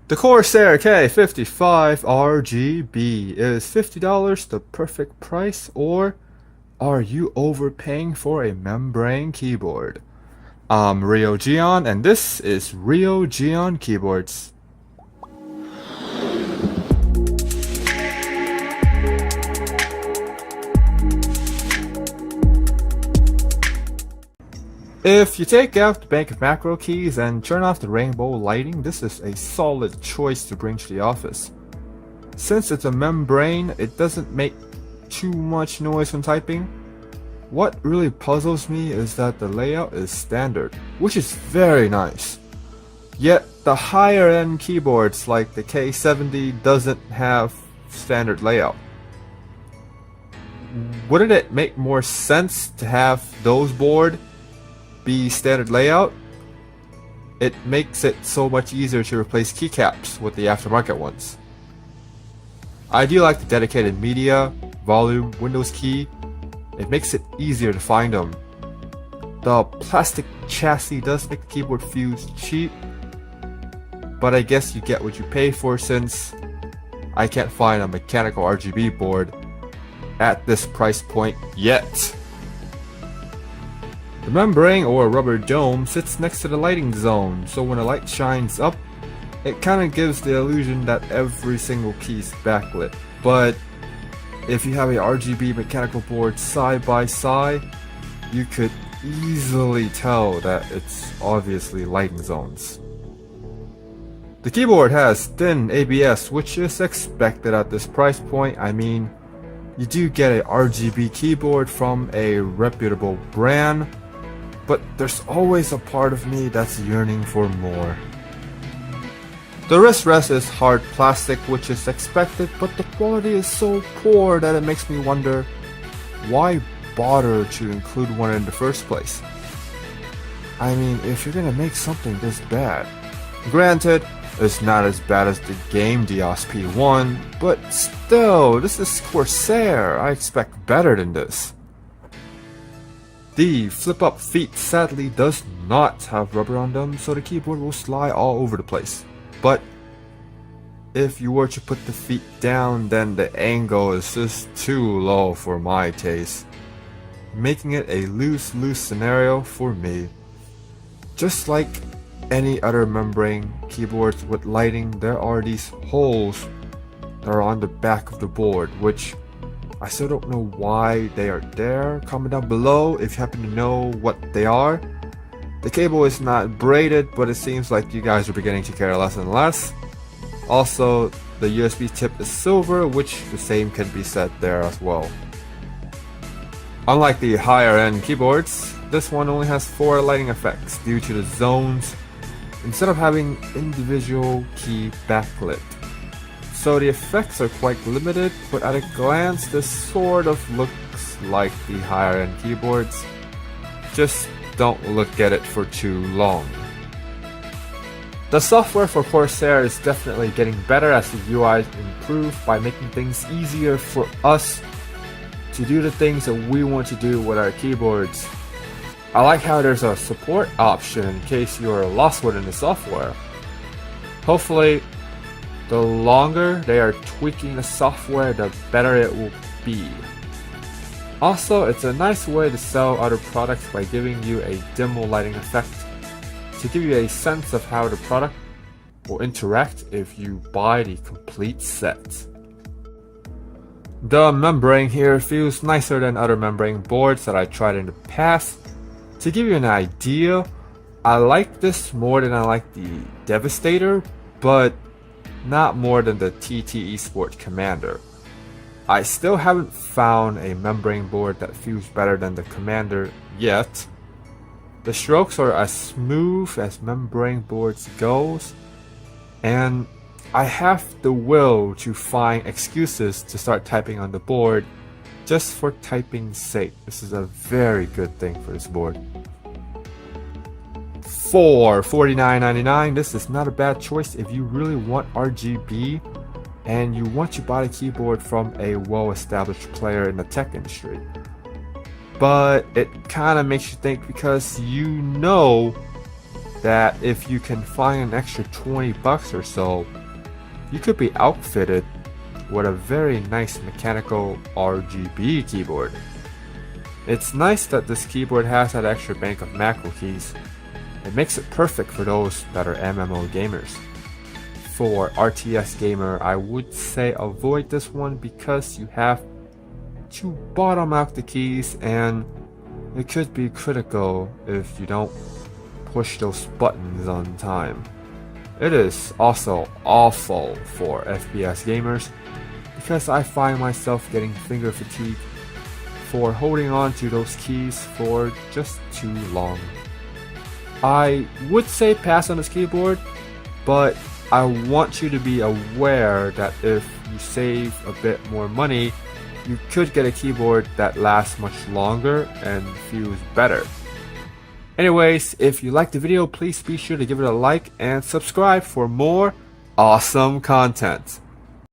The Corsair K55 RGB is $50 the perfect price, or are you overpaying for a membrane keyboard? I'm Rio Gion, and this is Rio Gion Keyboards. If you take out the bank of macro keys and turn off the rainbow lighting, this is a solid choice to bring to the office. Since it's a membrane, it doesn't make too much noise when typing. What really puzzles me is that the layout is standard, which is very nice. Yet the higher end keyboards like the K70 doesn't have standard layout. Wouldn't it make more sense to have those boards be standard layout? It makes it so much easier to replace keycaps with the aftermarket ones. I do like the dedicated media, volume, Windows key. It makes it easier to find them. The plastic chassis does make the keyboard feel cheap, but I guess you get what you pay for since I can't find a mechanical RGB board at this price point yet. The membrane or rubber dome sits next to the lighting zone, so when a light shines up, it kinda gives the illusion that every single key is backlit. But if you have a RGB mechanical board side by side, you could easily tell that it's obviously lighting zones. The keyboard has thin ABS, which is expected at this price point. I mean, you do get a RGB keyboard from a reputable brand, but there's always a part of me that's yearning for more. The wrist rest is hard plastic, which is expected, but the quality is so poor that it makes me wonder, why bother to include one in the first place? I mean, if you're gonna make something this bad. Granted, it's not as bad as the game DSP1, but still, this is Corsair. I expect better than this. The flip-up feet sadly does not have rubber on them, so the keyboard will slide all over the place. But if you were to put the feet down, then the angle is just too low for my taste, making it a lose-lose scenario for me. Just like any other membrane keyboards with lighting, there are these holes that are on the back of the board, which I still don't know why they are there. Comment down below if you happen to know what they are. The cable is not braided, but it seems like you guys are beginning to care less and less. Also, the USB tip is silver, which the same can be said there as well. Unlike the higher end keyboards, this one only has 4 lighting effects due to the zones instead of having individual key backlit. So the effects are quite limited, but at a glance this sort of looks like the higher end keyboards. Just don't look at it for too long. The software for Corsair is definitely getting better as the UI improves by making things easier for us to do the things that we want to do with our keyboards. I like how there's a support option in case you're lost within the software. Hopefully, the longer they are tweaking the software, the better it will be. Also, it's a nice way to sell other products by giving you a demo lighting effect to give you a sense of how the product will interact if you buy the complete set. The membrane here feels nicer than other membrane boards that I tried in the past. To give you an idea, I like this more than I like the Devastator, but not more than the TTE Sport Commander. I still haven't found a membrane board that feels better than the Commander yet. The strokes are as smooth as membrane boards goes, and I have the will to find excuses to start typing on the board just for typing's sake. This is a very good thing for this board. For $49.99, this is not a bad choice if you really want RGB and you want to buy a keyboard from a well-established player in the tech industry. But it kind of makes you think, because you know that if you can find an extra 20 bucks or so, you could be outfitted with a very nice mechanical RGB keyboard. It's nice that this keyboard has that extra bank of macro keys. It makes it perfect for those that are MMO gamers. For RTS gamer, I would say avoid this one because you have to bottom out the keys and it could be critical if you don't push those buttons on time. It is also awful for FPS gamers because I find myself getting finger fatigue for holding on to those keys for just too long. I would say pass on this keyboard, but I want you to be aware that if you save a bit more money, you could get a keyboard that lasts much longer and feels better. Anyways, if you liked the video, please be sure to give it a like and subscribe for more awesome content.